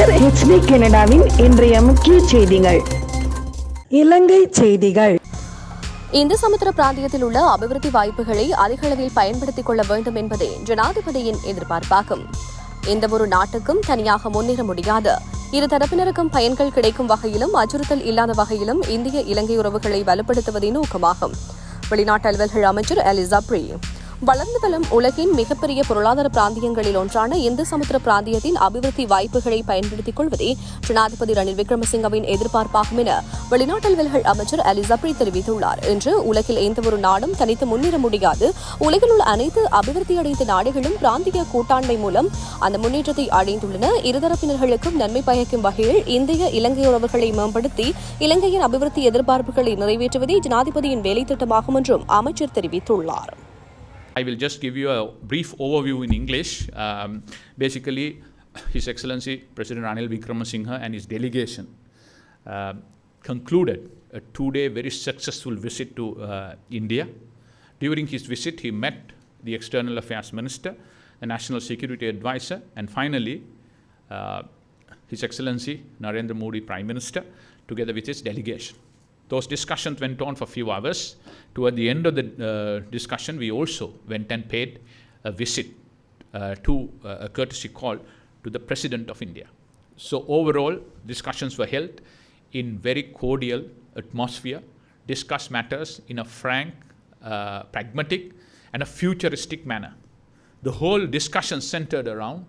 உங்கள் HD கனடாவின் இன்றைய முக்கிய செய்திகள். இலங்கை செய்திகள். இந்து சமுத்திர பிராந்தியத்தில் உள்ள அபிவிருத்தி வாய்ப்புகளை அதிக அளவில் பயன்படுத்திக் கொள்ள வேண்டும் என்பதே ஜனாதிபதியின் எதிர்பார்ப்பாகும். எந்தவொரு நாட்டுக்கும் தனியாக முன்னேற முடியாது. இரு தரப்பினருக்கும் பயன்கள் கிடைக்கும் வகையிலும் அச்சுறுத்தல் இல்லாத வகையிலும் இந்திய இலங்கை உறவுகளை வலுப்படுத்துவதே நோக்கமாகும். வெளிநாட்டு அலுவல்கள் அமைச்சர் அலிசப்ரி. வளர்ந்து வரும் உலகின் மிகப்பெரிய பொருளாதார பிராந்தியங்களில் ஒன்றான இந்து சமுத்திர பிராந்தியத்தின் அபிவிருத்தி வாய்ப்புகளை பயன்படுத்திக் கொள்வதே ஜனாதிபதி ரணில் விக்ரமசிங்கவின் எதிர்பார்ப்பாகும் என வெளிநாட்டு அலுவல்கள் அமைச்சர் அலிசப்ரி தெரிவித்துள்ளார். இன்று உலகில் எந்தவொரு நாடும் தனித்து முன்னேற முடியாது. உலகில் உள்ள அனைத்து அபிவிருத்தியடைந்த நாடுகளும் பிராந்திய கூட்டாண்மை மூலம் அந்த முன்னேற்றத்தை அடைந்துள்ளன. இருதரப்பினர்களுக்கும் நன்மை பயக்கும் வகையில் இந்திய இலங்கை உறவுகளை மேம்படுத்தி இலங்கையின் அபிவிருத்தி எதிர்பார்ப்புகளை நிறைவேற்றுவதே ஜனாதிபதியின் வேலை திட்டமாகும் என்றும் அமைச்சர் தெரிவித்துள்ளார். I will just give you a brief overview in English. Basically, His Excellency President Ranil Wickremesinghe and his delegation concluded a two-day very successful visit to India. During his visit, he met the External Affairs Minister, the National Security Advisor, and finally, His Excellency Narendra Modi, Prime Minister, together with his delegation. Those discussions went on for a few hours. Toward the end of the discussion, we also went and paid a visit to a courtesy call to the President of India. So overall, discussions were held in very cordial atmosphere, discussed matters in a frank, pragmatic and a futuristic manner. The whole discussion centered around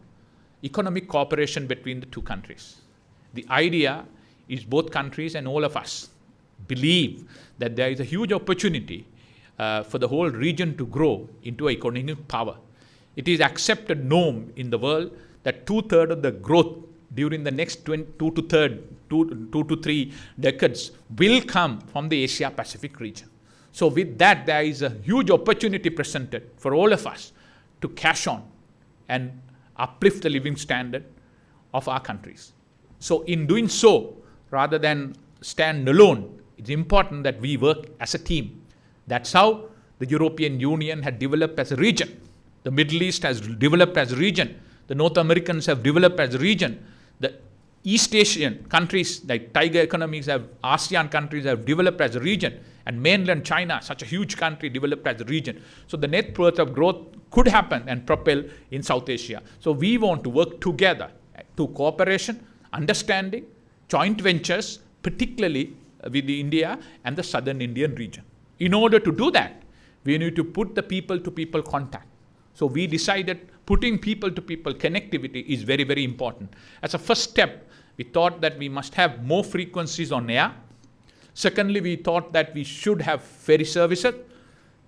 economic cooperation between the two countries. The idea is both countries and all of us believe that there is a huge opportunity for the whole region to grow into economic power. It is accepted norm in the world that 2/3 of the growth during the next 2 to 3 decades will come from the Asia Pacific region. So with that, there is a huge opportunity presented for all of us to cash on and uplift the living standard of our countries. So in doing so, rather than stand alone, it's important that we work as a team. That's how the European Union had developed as a region. The Middle East has developed as a region. The North Americans have developed as a region. The East Asian countries, like tiger economies, ASEAN countries have developed as a region. And mainland China, such a huge country, developed as a region. So the net worth of growth could happen and propel in South Asia. So we want to work together to cooperation, understanding, joint ventures, particularly with India and the southern Indian region. In order to do that, we need to put the people-to-people contact. So we decided putting people-to-people connectivity is very, very important. As a first step, we thought that we must have more frequencies on air. Secondly, we thought that we should have ferry services.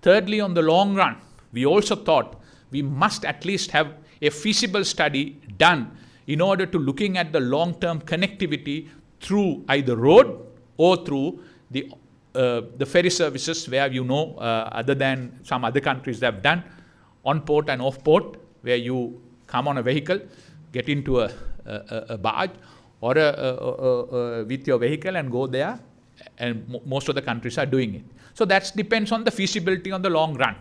Thirdly, on the long run, we also thought we must at least have a feasible study done in order to looking at the long-term connectivity through either road or through the ferry services where other than some other countries have done, on port and off port, where you come on a vehicle, get into a barge or with your vehicle and go there, and most of the countries are doing it. So that depends on the feasibility on the long run.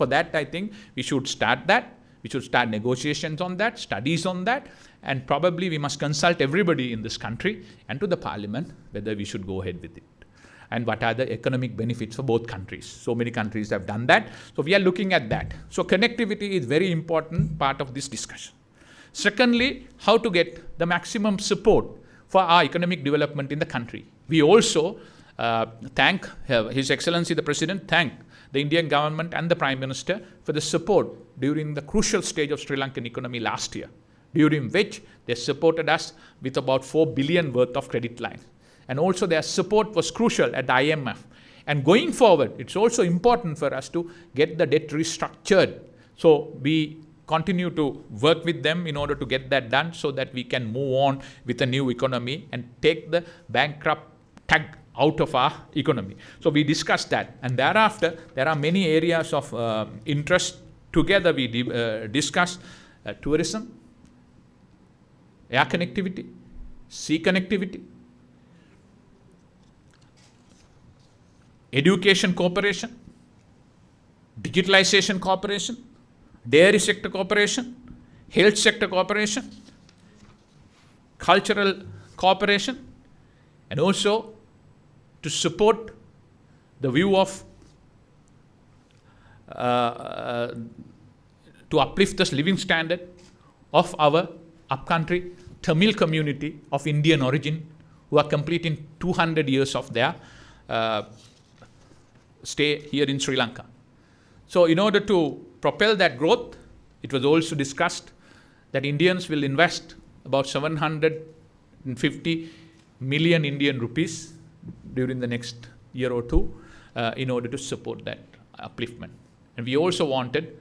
For that, I think we should start that. We should start negotiations on that, studies on that, and probably we must consult everybody in this country and to the parliament whether we should go ahead with it. And what are the economic benefits for both countries. So many countries have done that. So we are looking at that. So connectivity is very important part of this discussion. Secondly, how to get the maximum support for our economic development in the country. We also thank His Excellency the President, thank the Indian government and the Prime Minister for the support during the crucial stage of Sri Lankan economy last year, during which they supported us with about 4 billion worth of credit lines. And also their support was crucial at the IMF. And going forward, it's also important for us to get the debt restructured. So we continue to work with them in order to get that done so that we can move on with a new economy and take the bankrupt tag out of our economy. So we discussed that. And thereafter, there are many areas of interest. Together we discussed tourism, air connectivity, sea connectivity, education cooperation, digitalization cooperation, dairy sector cooperation, health sector cooperation, cultural cooperation, and also to support the view of to uplift the living standard of our upcountry Tamil community of Indian origin who are completing 200 years of their stay here in Sri Lanka. So in order to propel that growth, it was also discussed that Indians will invest about 750 million Indian rupees during the next year or two in order to support that upliftment. And we also wanted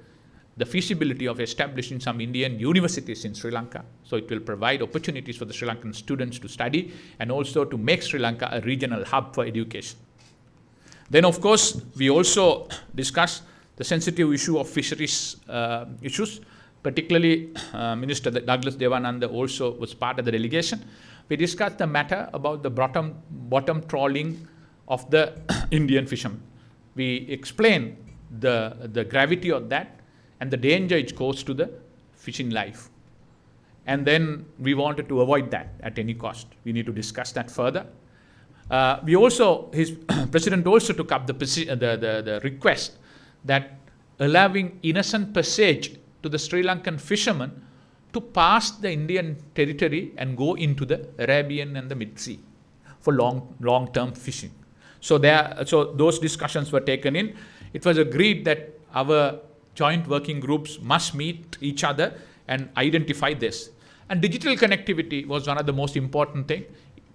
the feasibility of establishing some Indian universities in Sri Lanka. So it will provide opportunities for the Sri Lankan students to study and also to make Sri Lanka a regional hub for education. Then, of course, we also discussed the sensitive issue of fisheries issues. Particularly, Minister Douglas Devananda also was part of the delegation. We discussed the matter about the bottom trawling of the Indian fishermen. We explained the gravity of that and the danger it caused to the fishing life. And then we wanted to avoid that at any cost. We need to discuss that further. His president also took up the request that allowing innocent passage to the Sri Lankan fishermen to pass the Indian territory and go into the Arabian and the Mid Sea for long-term fishing. So those discussions were taken in. It was agreed that our joint working groups must meet each other and identify this. And digital connectivity was one of the most important things.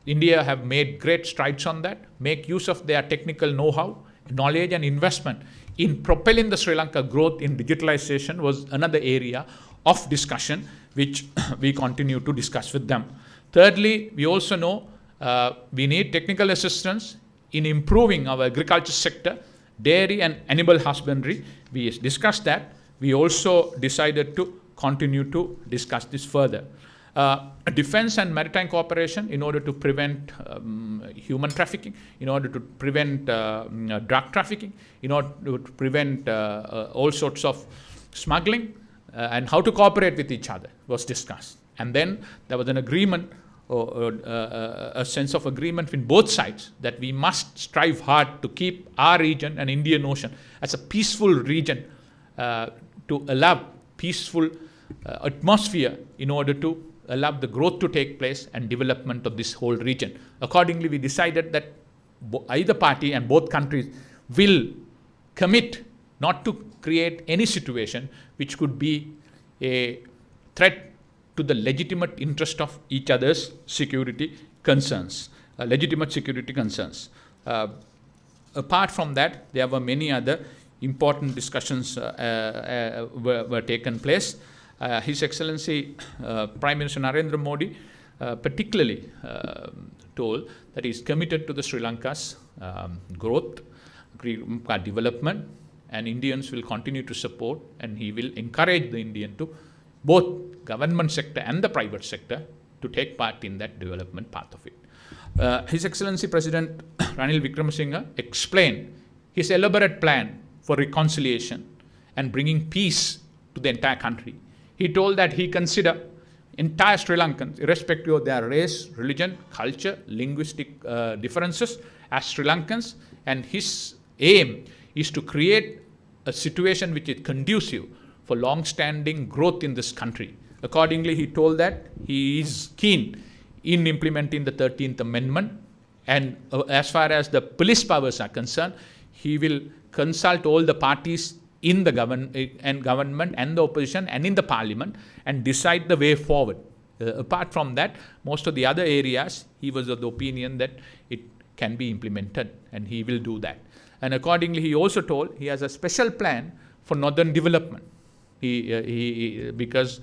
India have made great strides on that, make use of their technical know-how, knowledge and investment in propelling the Sri Lanka growth in digitalization was another area of discussion which we continue to discuss with them. Thirdly, we also know we need technical assistance in improving our agriculture sector, dairy and animal husbandry. We discussed that. We also decided to continue to discuss this further. Defense and maritime cooperation in order to prevent human trafficking, in order to prevent drug trafficking, in order to prevent all sorts of smuggling, and how to cooperate with each other was discussed. And then there was an agreement, a sense of agreement in both sides that we must strive hard to keep our region and Indian Ocean as a peaceful region to allow peaceful atmosphere in order to allow the growth to take place and development of this whole region. Accordingly, we decided that either party and both countries will commit not to create any situation which could be a threat to the legitimate interest of each other's security concerns, legitimate security concerns. Apart from that, there were many other important discussions were taken place. His Excellency Prime Minister Narendra Modi particularly told that he is committed to the Sri Lanka's growth, development, and Indians will continue to support, and he will encourage the Indian to both government sector and the private sector to take part in that development path of it. His Excellency President Ranil Wickremesinghe explained his elaborate plan for reconciliation and bringing peace to the entire country. He told that he consider entire Sri Lankans, irrespective of their race, religion, culture, linguistic differences, as Sri Lankans, and his aim is to create a situation which is conducive for long-standing growth in this country. Accordingly, he told that he is keen in implementing the 13th Amendment, and as far as the police powers are concerned, he will consult all the parties in the government and the opposition and in the parliament and decide the way forward. Apart from that, most of the other areas, he was of the opinion that it can be implemented, and he will do that. And accordingly, he also told he has a special plan for northern development. Because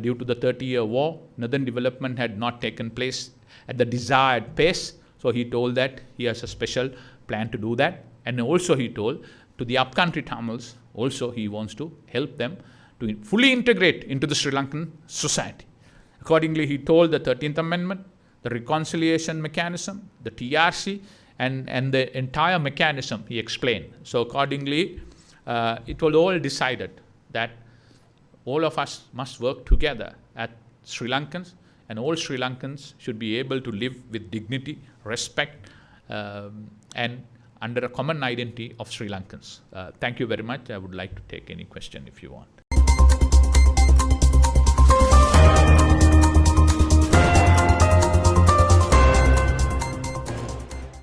due to the 30-year war, northern development had not taken place at the desired pace. So he told that he has a special plan to do that. And also he told to the upcountry Tamils, also he wants to help them to fully integrate into the Sri Lankan society. Accordingly, he told the 13th Amendment, the reconciliation mechanism, the TRC, and the entire mechanism he explained. So accordingly, it was all decided that all of us must work together as Sri Lankans and all Sri Lankans should be able to live with dignity, respect, and under a common identity of Sri Lankans. Thank you very much. I would like to take any question if you want.